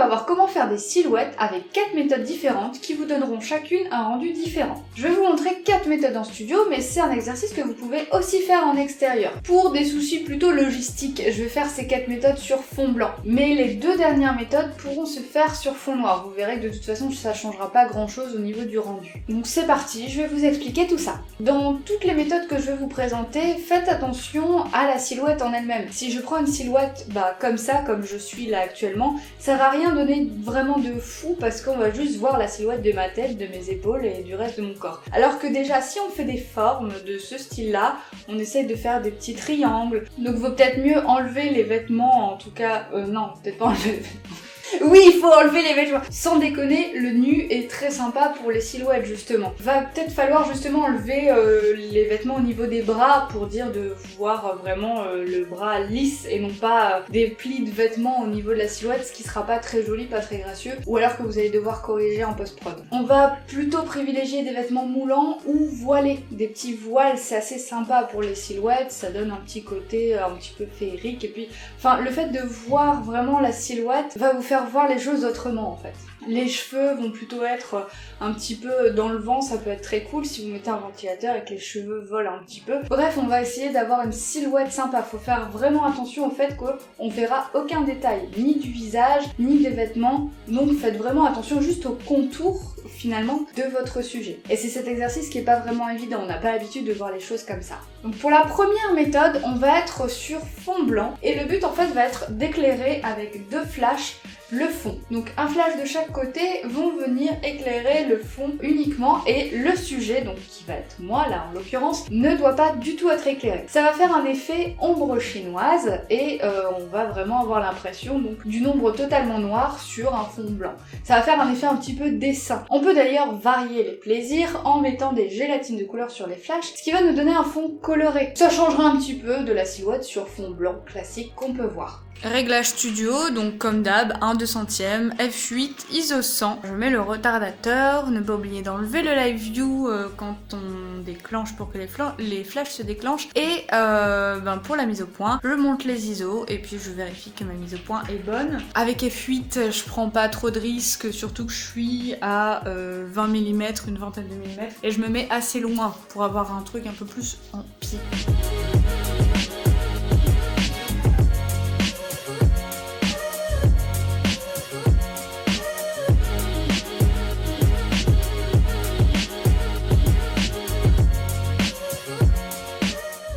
va voir comment faire des silhouettes avec 4 méthodes différentes qui vous donneront chacune un rendu différent. Je vais vous montrer 4 méthodes en studio, mais c'est un exercice que vous pouvez aussi faire en extérieur. Pour des soucis plutôt logistiques, je vais faire ces 4 méthodes sur fond blanc. Mais les 2 dernières méthodes pourront se faire sur fond noir. Vous verrez que de toute façon, ça changera pas grand chose au niveau du rendu. Donc c'est parti, je vais vous expliquer tout ça. Dans toutes les méthodes que je vais vous présenter, faites attention à la silhouette en elle-même. Si je prends une silhouette comme ça, comme je suis là actuellement, ça va rien donner vraiment de fou parce qu'on va juste voir la silhouette de ma tête, de mes épaules et du reste de mon corps. Alors que déjà, si on fait des formes de ce style-là, on essaye de faire des petits triangles. Donc vaut peut-être mieux enlever les vêtements, en tout cas, non, peut-être pas enlever les vêtements. Oui, il faut enlever les vêtements. Sans déconner, le nu est très sympa pour les silhouettes justement. Va peut-être falloir justement enlever les vêtements au niveau des bras pour dire de voir vraiment le bras lisse et non pas des plis de vêtements au niveau de la silhouette, ce qui sera pas très joli, pas très gracieux, ou alors que vous allez devoir corriger en post-prod. On va plutôt privilégier des vêtements moulants ou voilés. Des petits voiles, c'est assez sympa pour les silhouettes, ça donne un petit côté un petit peu féerique et puis, enfin, le fait de voir vraiment la silhouette va vous faire voir les choses autrement en fait. Les cheveux vont plutôt être un petit peu dans le vent, ça peut être très cool si vous mettez un ventilateur et que les cheveux volent un petit peu. Bref, on va essayer d'avoir une silhouette sympa. Faut faire vraiment attention au fait qu'on verra aucun détail, ni du visage, ni des vêtements. Donc faites vraiment attention juste au contour finalement de votre sujet. Et c'est cet exercice qui est pas vraiment évident, on n'a pas l'habitude de voir les choses comme ça. Donc pour la première méthode, on va être sur fond blanc et le but en fait va être d'éclairer avec 2 flashs le fond. Donc un flash de chaque côté vont venir éclairer le fond uniquement et le sujet, donc qui va être moi là en l'occurrence, ne doit pas du tout être éclairé. Ça va faire un effet ombre chinoise et on va vraiment avoir l'impression donc d'une ombre totalement noire sur un fond blanc. Ça va faire un effet un petit peu dessin. On peut d'ailleurs varier les plaisirs en mettant des gélatines de couleur sur les flashs, ce qui va nous donner un fond coloré. Ça changera un petit peu de la silhouette sur fond blanc classique qu'on peut voir. Réglage studio, donc comme d'hab, 1/200, f8, ISO 100. Je mets le retardateur, ne pas oublier d'enlever le live view quand on déclenche pour que les flashs se déclenchent. Et pour la mise au point, je monte les ISO et puis je vérifie que ma mise au point est bonne. Avec f8, je prends pas trop de risques, surtout que je suis à 20 mm, une vingtaine de millimètres. Et je me mets assez loin pour avoir un truc un peu plus en pied.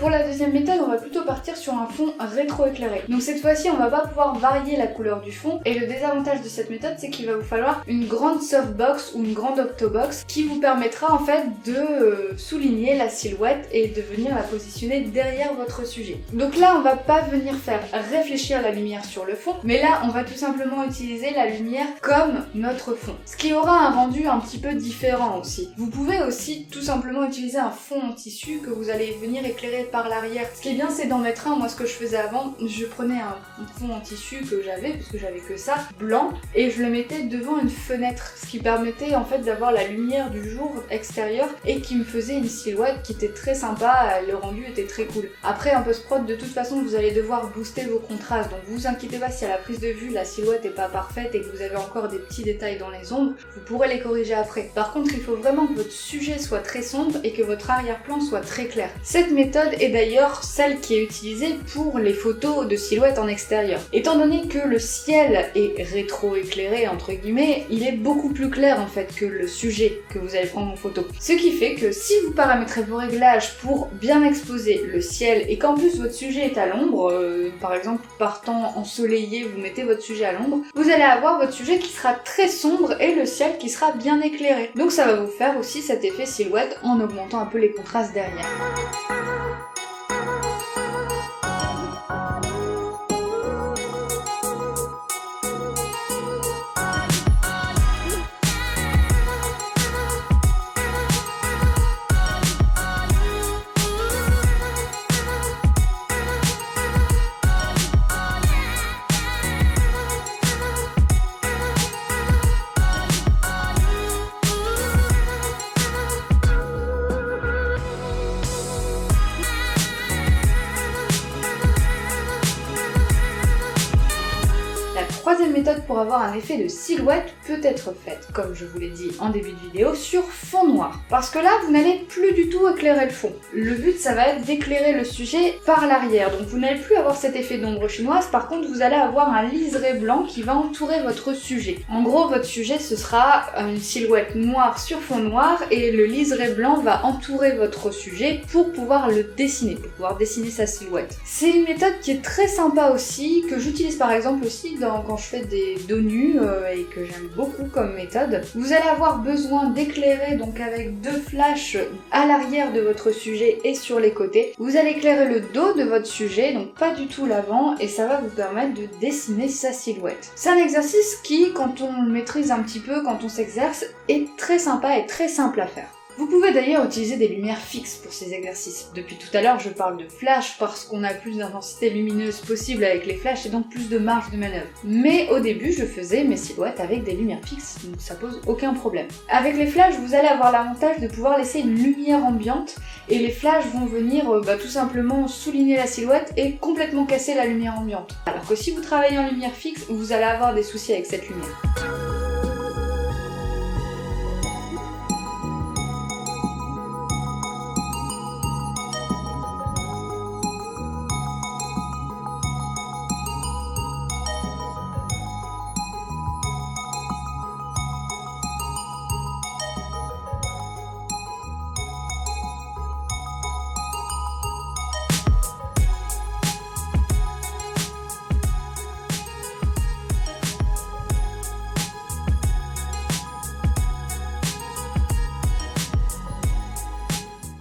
Pour la deuxième méthode, on va plutôt partir sur un fond rétro-éclairé. Donc cette fois-ci, on va pas pouvoir varier la couleur du fond. Et le désavantage de cette méthode, c'est qu'il va vous falloir une grande softbox ou une grande octobox qui vous permettra en fait de souligner la silhouette et de venir la positionner derrière votre sujet. Donc là, on va pas venir faire réfléchir la lumière sur le fond, mais là, on va tout simplement utiliser la lumière comme notre fond. Ce qui aura un rendu un petit peu différent aussi. Vous pouvez aussi tout simplement utiliser un fond en tissu que vous allez venir éclairer par l'arrière. Ce qui est bien, c'est d'en mettre un. Moi, ce que je faisais avant, je prenais un fond en tissu que j'avais, parce que j'avais que ça, blanc, et je le mettais devant une fenêtre, ce qui permettait en fait d'avoir la lumière du jour extérieur et qui me faisait une silhouette qui était très sympa, le rendu était très cool. Après, en post-prod, de toute façon, vous allez devoir booster vos contrastes, donc vous inquiétez pas si à la prise de vue, la silhouette est pas parfaite et que vous avez encore des petits détails dans les ombres, vous pourrez les corriger après. Par contre, il faut vraiment que votre sujet soit très sombre et que votre arrière-plan soit très clair. Cette méthode est d'ailleurs celle qui est utilisée pour les photos de silhouettes en extérieur. Étant donné que le ciel est rétro-éclairé entre guillemets, il est beaucoup plus clair en fait que le sujet que vous allez prendre en photo. Ce qui fait que si vous paramétrez vos réglages pour bien exposer le ciel et qu'en plus votre sujet est à l'ombre, par exemple par temps ensoleillé vous mettez votre sujet à l'ombre, vous allez avoir votre sujet qui sera très sombre et le ciel qui sera bien éclairé. Donc ça va vous faire aussi cet effet silhouette en augmentant un peu les contrastes derrière. pour avoir un effet de silhouette peut être faite, comme je vous l'ai dit en début de vidéo, sur fond noir. Parce que là, vous n'allez plus du tout éclairer le fond. Le but, ça va être d'éclairer le sujet par l'arrière. Donc vous n'allez plus avoir cet effet d'ombre chinoise, par contre vous allez avoir un liseré blanc qui va entourer votre sujet. En gros, votre sujet, ce sera une silhouette noire sur fond noir et le liseré blanc va entourer votre sujet pour pouvoir le dessiner, pour pouvoir dessiner sa silhouette. C'est une méthode qui est très sympa aussi, que j'utilise par exemple aussi quand je fais des dos nus et que j'aime beaucoup comme méthode. Vous allez avoir besoin d'éclairer donc avec 2 flashs à l'arrière de votre sujet et sur les côtés. Vous allez éclairer le dos de votre sujet, donc pas du tout l'avant, et ça va vous permettre de dessiner sa silhouette. C'est un exercice qui, quand on le maîtrise un petit peu, quand on s'exerce, est très sympa et très simple à faire. Vous pouvez d'ailleurs utiliser des lumières fixes pour ces exercices. Depuis tout à l'heure, je parle de flash parce qu'on a plus d'intensité lumineuse possible avec les flashs et donc plus de marge de manœuvre. Mais au début, je faisais mes silhouettes avec des lumières fixes, donc ça pose aucun problème. Avec les flashs, vous allez avoir l'avantage de pouvoir laisser une lumière ambiante et les flashs vont venir tout simplement souligner la silhouette et complètement casser la lumière ambiante. Alors que si vous travaillez en lumière fixe, vous allez avoir des soucis avec cette lumière.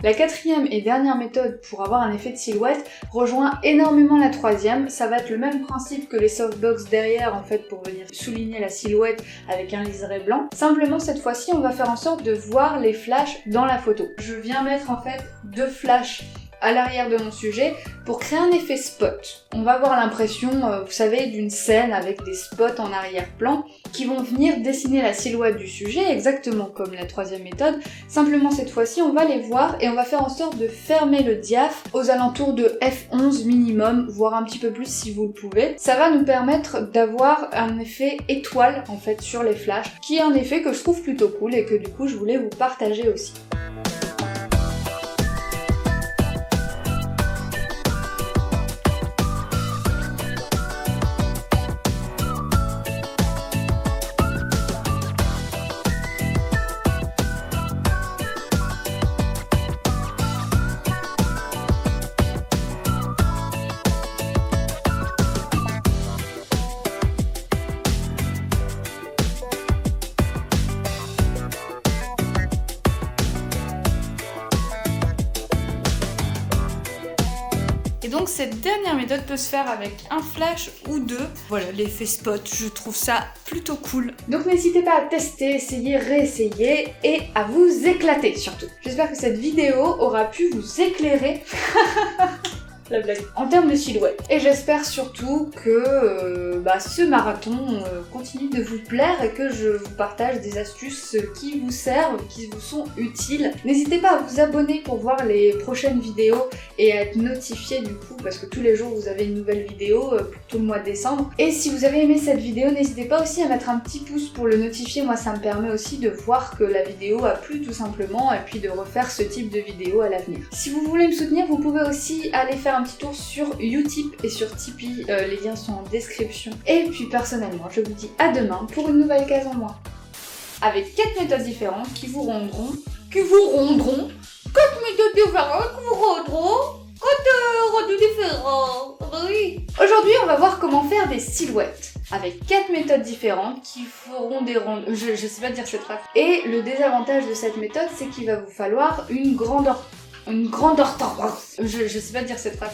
La quatrième et dernière méthode pour avoir un effet de silhouette rejoint énormément la troisième. Ça va être le même principe que les softbox derrière en fait pour venir souligner la silhouette avec un liseré blanc. Simplement cette fois-ci on va faire en sorte de voir les flashs dans la photo. Je viens mettre en fait 2 flashs à l'arrière de mon sujet pour créer un effet spot. On va avoir l'impression, vous savez, d'une scène avec des spots en arrière-plan qui vont venir dessiner la silhouette du sujet, exactement comme la troisième méthode. Simplement cette fois-ci, on va les voir et on va faire en sorte de fermer le diaph aux alentours de f11 minimum, voire un petit peu plus si vous le pouvez. Ça va nous permettre d'avoir un effet étoile en fait sur les flashs, qui est un effet que je trouve plutôt cool et que du coup je voulais vous partager aussi. Et donc cette dernière méthode peut se faire avec un flash ou 2. Voilà, l'effet spot, je trouve ça plutôt cool. Donc n'hésitez pas à tester, essayer, réessayer et à vous éclater surtout. J'espère que cette vidéo aura pu vous éclairer la blague en termes de silhouette. Et j'espère surtout que ce marathon continue de vous plaire et que je vous partage des astuces qui vous servent, qui vous sont utiles. N'hésitez pas à vous abonner pour voir les prochaines vidéos et à être notifié du coup parce que tous les jours vous avez une nouvelle vidéo pour tout le mois de décembre. Et si vous avez aimé cette vidéo, n'hésitez pas aussi à mettre un petit pouce pour le notifier. Moi ça me permet aussi de voir que la vidéo a plu tout simplement et puis de refaire ce type de vidéo à l'avenir. Si vous voulez me soutenir, vous pouvez aussi aller faire un petit tour sur Utip et sur Tipeee, les liens sont en description. Et puis personnellement, je vous dis à demain pour une nouvelle case en moins. Avec 4 méthodes différentes qui vous rendront 4 méthodes différentes qui vous rendront 4 rendus différents. Oui. Aujourd'hui, on va voir comment faire des silhouettes avec 4 méthodes différentes qui feront des rendus. Je sais pas dire cette phrase. Et le désavantage de cette méthode, c'est qu'il va vous falloir une grande orthographe. Je sais pas dire cette phrase.